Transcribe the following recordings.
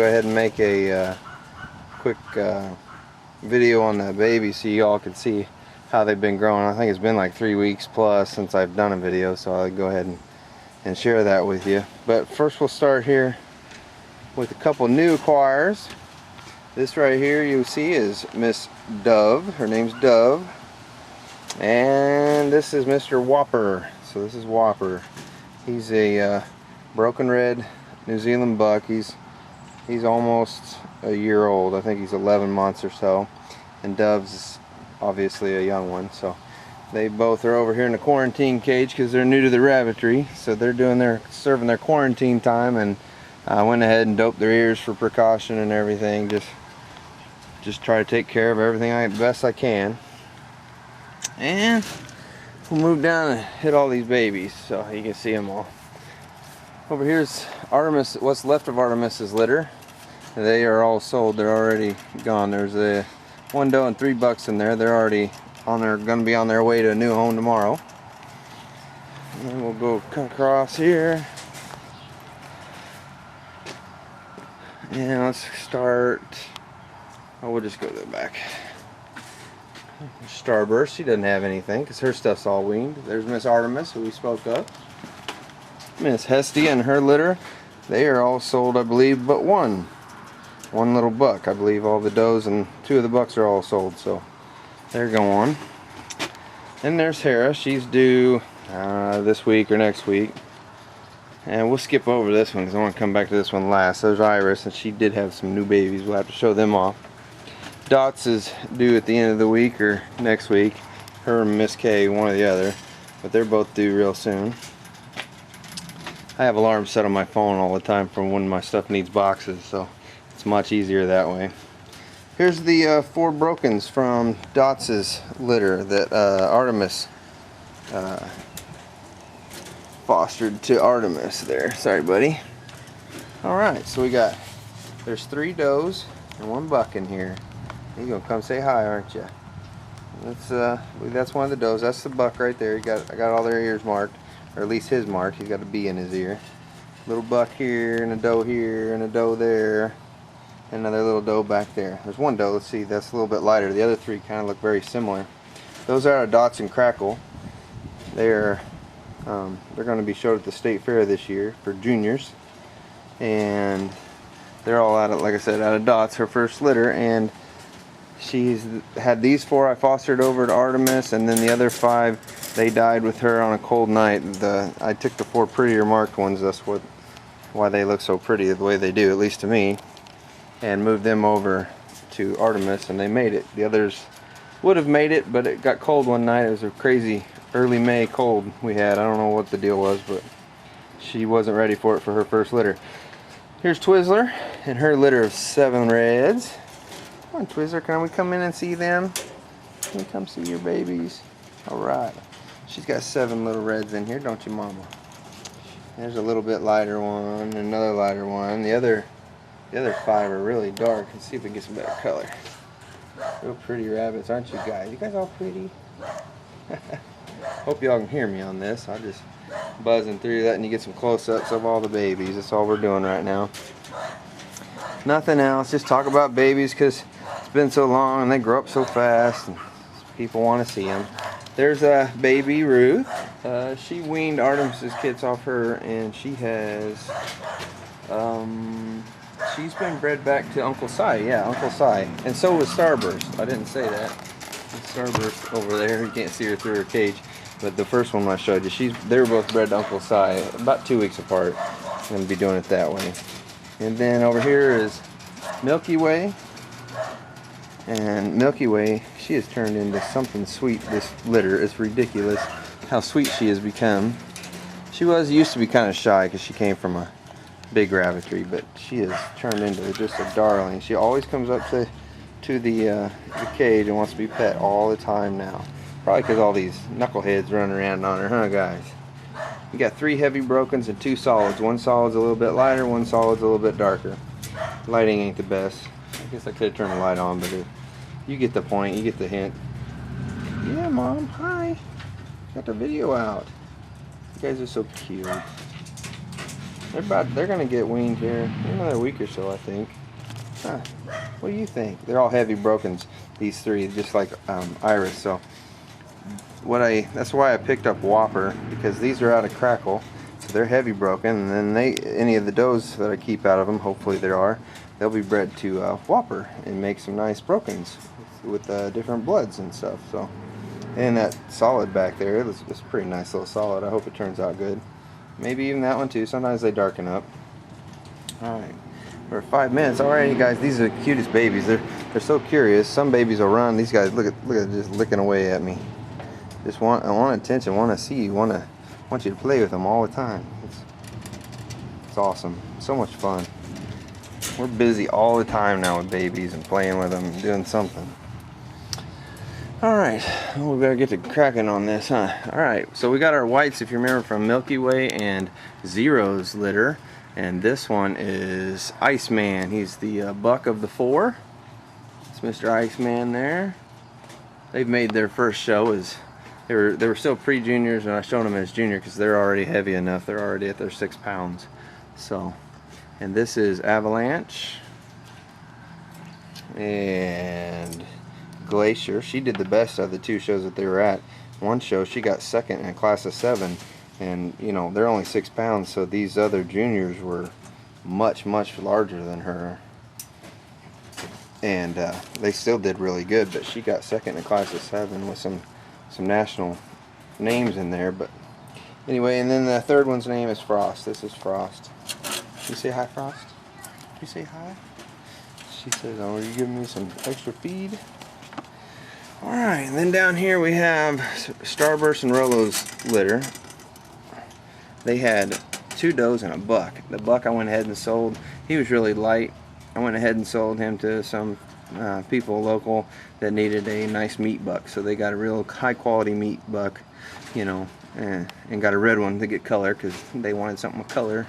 go ahead and make a quick video on the baby so you all can see how they've been growing. I think it's been like 3 weeks plus since I've done a video, so I'll go ahead and share that with you. But first we'll start here with a couple new acquires. This right here you see is Miss Dove. Her name's Dove. And this is Mr. Whopper. So this is Whopper. He's a broken red New Zealand buck. He's almost a year old. I think he's 11 months or so. And Dove's obviously a young one. So they both are over here in the quarantine cage because they're new to the rabbitry. So they're serving their quarantine time, and I went ahead and doped their ears for precaution and everything. Just try to take care of everything best I can. And we'll move down and hit all these babies so you can see them all. Over here's Artemis, what's left of Artemis's litter. They are all sold. They're already gone. There's one doe and 3 bucks in there. They're already going to be on their way to a new home tomorrow. And then we'll go cut across here. And let's start. Oh, we'll just go to the back. Starburst, she doesn't have anything because her stuff's all weaned. There's Miss Artemis, who we spoke of. Miss Hestia and her litter, they are all sold, I believe, but one little buck. I believe all the does and 2 of the bucks are all sold, so they're going. And there's Hera. She's due this week or next week. And we'll skip over this one because I want to come back to this one last. There's Iris, and she did have some new babies. We'll have to show them off. Dots is due at the end of the week or next week. Her and Miss K, one or the other, but they're both due real soon. I have alarms set on my phone all the time for when my stuff needs boxes, so it's much easier that way. Here's the 4 brokens from Dots's litter that Artemis fostered to Artemis there. Sorry, buddy. Alright, so there's 3 does and 1 buck in here. You're gonna come say hi, aren't you? I believe that's one of the does. That's the buck right there. I got all their ears marked, or at least his marked. He's got a bee in his ear. Little buck here, and a doe here, and a doe there, and another little doe back there. There's one doe. Let's see. That's a little bit lighter. The other 3 kind of look very similar. Those are our Dots and Crackle. They're going to be showed at the state fair this year for juniors, and they're all out of, like I said, out of Dots, her first litter. And she's had these 4 I fostered over to Artemis, and then the other 5 they died with her on a cold night. I took the 4 prettier marked ones. That's why they look so pretty the way they do, at least to me, and moved them over to Artemis, and they made it. The others would have made it, but it got cold one night. It was a crazy early May cold we had. I don't know what the deal was, but she wasn't ready for it for her first litter. Here's Twizzler and her litter of 7 reds. Come on, Twizzler, can we come in and see them? Can we come see your babies? Alright. She's got 7 little reds in here, don't you, Mama? There's a little bit lighter one, and another lighter one. The other 5 are really dark. Let's see if we can get some better color. Real pretty rabbits, aren't you guys? You guys all pretty? Hope y'all can hear me on this. I'm just buzzing through, letting you get some close-ups of all the babies. That's all we're doing right now. Nothing else. Just talk about babies because it's been so long and they grow up so fast and people want to see them. There's a baby Ruth. She weaned Artemis's kids off her, and she has she's been bred back to Uncle Si. Yeah, Uncle Si. And so was Starburst. I didn't say that. Starburst over there. You can't see her through her cage. But the first one I showed you, they were both bred to Uncle Si, about 2 weeks apart. I'm going to be doing it that way. And then over here is Milky Way. And Milky Way, she has turned into something sweet. This litter is ridiculous how sweet she has become. She used to be kind of shy because she came from a big rabbitry, but she has turned into just a darling. She always comes up to the cage and wants to be pet all the time now. Probably because all these knuckleheads running around on her, huh, guys? You got 3 heavy brokens and 2 solids. One solid's a little bit lighter, one solid's a little bit darker. Lighting ain't the best. I guess I could have turned the light on, but you get the point, you get the hint. Yeah, Mom, hi. Got the video out. You guys are so cute. They're gonna get weaned here in another week or so, I think. Huh. What do you think? They're all heavy brokens, these three, just like Iris. So that's why I picked up Whopper, because these are out of crackle, so they're heavy broken. And then any of the does that I keep out of them, hopefully they'll be bred to Whopper and make some nice brokens with different bloods and stuff. So, and that solid back there, it's a pretty nice little solid. I hope it turns out good. Maybe even that one too. Sometimes they darken up. All right. For 5 minutes. Alright, guys, these are the cutest babies. They're so curious. Some babies will run. These guys, look at just licking away at me. Just want attention, want to see you, want you to play with them all the time. It's awesome. So much fun. We're busy all the time now with babies and playing with them and doing something. Alright, well, we better get to cracking on this, huh? Alright, so we got our whites, if you remember, from Milky Way and Zero's litter. And this one is Iceman. He's the buck of the 4. It's Mr. Iceman there. They've made their first show. They were still pre-juniors, and I showed them as junior because they're already heavy enough. They're already at their 6 pounds. So, and this is Avalanche and Glacier. She did the best of the 2 shows that they were at. One show she got second in a class of 7. And you know, they're only 6 pounds, so these other juniors were much larger than her, and they still did really good. But she got second in a class of 7 with some national names in there. But anyway, and then the third one's name is Frost. This is Frost. You say hi, Frost? You say hi? She says, "Oh, are you giving me some extra feed?" All right, and then down here we have Starburst and Rolo's litter. They had 2 does and a buck. The buck I went ahead and sold. He was really light. I went ahead and sold him to some people local that needed a nice meat buck. So they got a real high quality meat buck, you know, and got a red one to get color because they wanted something with color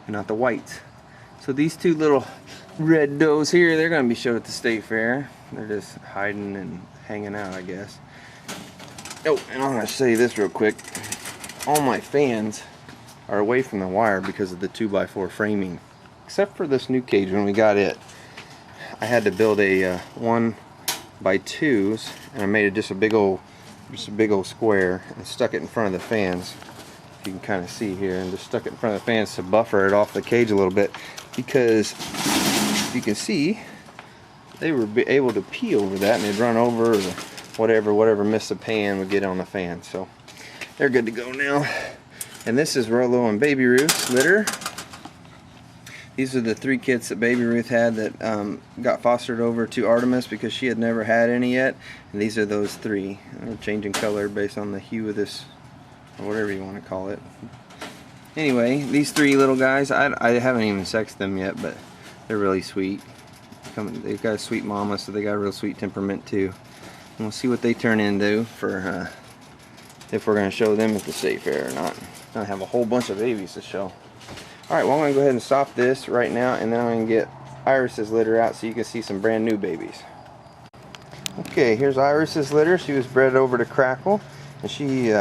and not the whites. So these 2 little red does here, they're going to be showed at the state fair. They're just hiding and hanging out, I guess. Oh, and I'm going to show you this real quick. All my fans are away from the wire because of the 2x4 framing, except for this new cage. When we got it, I had to build a 1x2s, and I made it just a big old square and stuck it in front of the fans. You can kind of see here, and just stuck it in front of the fans to buffer it off the cage a little bit, because you can see they were able to pee over that, and they'd run over, or whatever missed the pan would get on the fan. So they're good to go now. And this is Rolo and Baby Ruth's litter. These are the 3 kits that Baby Ruth had that got fostered over to Artemis because she had never had any yet. And these are those 3. They're changing color based on the hue of this, or whatever you want to call it. Anyway, these 3 little guys, I haven't even sexed them yet, but they're really sweet. They've got a sweet mama, so they got a real sweet temperament too. And we'll see what they turn into for if we're going to show them at the state fair or not. I have a whole bunch of babies to show. Alright, well, I'm going to go ahead and stop this right now, and then I'm going to get Iris's litter out so you can see some brand new babies. Okay, here's Iris's litter. She was bred over to Crackle, and she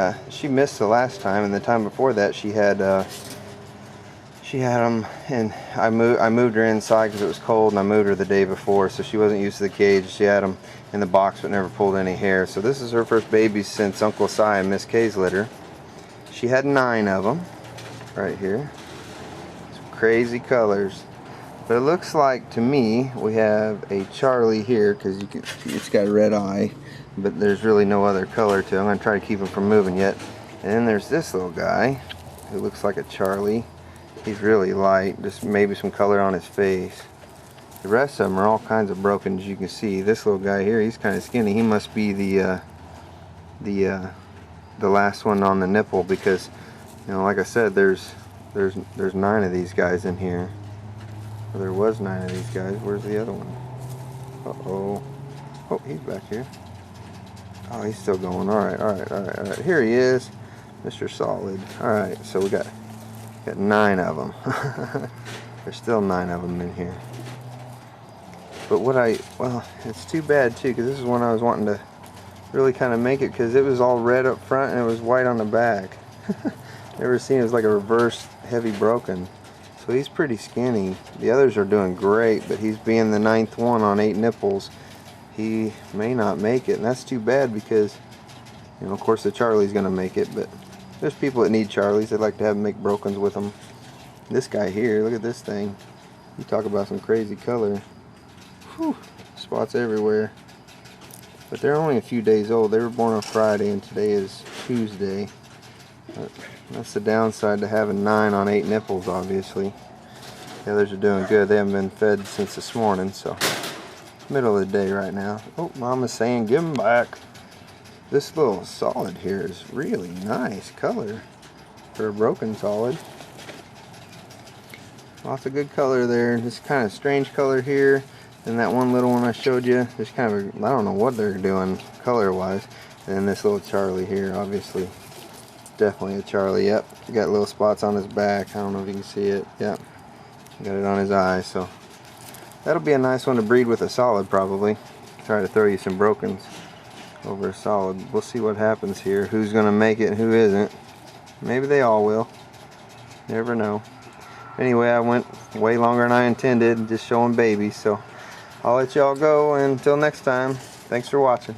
missed the last time, and the time before that she had them, and I moved her inside because it was cold, and I moved her the day before, so she wasn't used to the cage. She had them in the box but never pulled any hair. So this is her first baby since Uncle Si and Miss Kay's litter. She had 9 of them right here. Some crazy colors. But it looks like, to me, we have a Charlie here, because you can see it's got a red eye, but there's really no other color to it. I'm going to try to keep him from moving yet. And then there's this little guy who looks like a Charlie. He's really light, just maybe some color on his face. The rest of them are all kinds of broken, as you can see. This little guy here, he's kind of skinny. He must be the last one on the nipple, because, you know, like I said, there's 9 of these guys in here. Well, there was 9 of these guys. Where's the other one? Uh-oh. Oh, he's back here. Oh, he's still going. Alright. Here he is, Mr. Solid. Alright, so we got 9 of them. There's still 9 of them in here. But well, it's too bad too, because this is one I was wanting to really kind of make it, because it was all red up front and it was white on the back. Never seen it was like a reverse heavy broken. So he's pretty skinny. The others are doing great, but he's being the 9th one on 8 nipples. He may not make it, and that's too bad because, you know, of course the Charlie's gonna make it, but there's people that need Charlies. They like to have them make brokens with them. This guy here, look at this thing. You talk about some crazy color. Whew, spots everywhere. But they're only a few days old. They were born on Friday and today is Tuesday. That's the downside to having 9 on 8 nipples, obviously. The others are doing good. They haven't been fed since this morning, so middle of the day right now. Oh, Mama's saying give them back. This little solid here is really nice color for a broken solid. Lots of good color there. This kind of strange color here. And that one little one I showed you, there's kind of I don't know what they're doing color wise. And then this little Charlie here, obviously definitely a Charlie. Yep, got little spots on his back. I don't know if you can see it. Yep, got it on his eye. So that'll be a nice one to breed with a solid, probably. Try to throw you some brokens over a solid. We'll see what happens here. Who's gonna make it and who isn't. Maybe they all will. Never know. Anyway, I went way longer than I intended, just showing babies. So I'll let y'all go, and until next time, thanks for watching.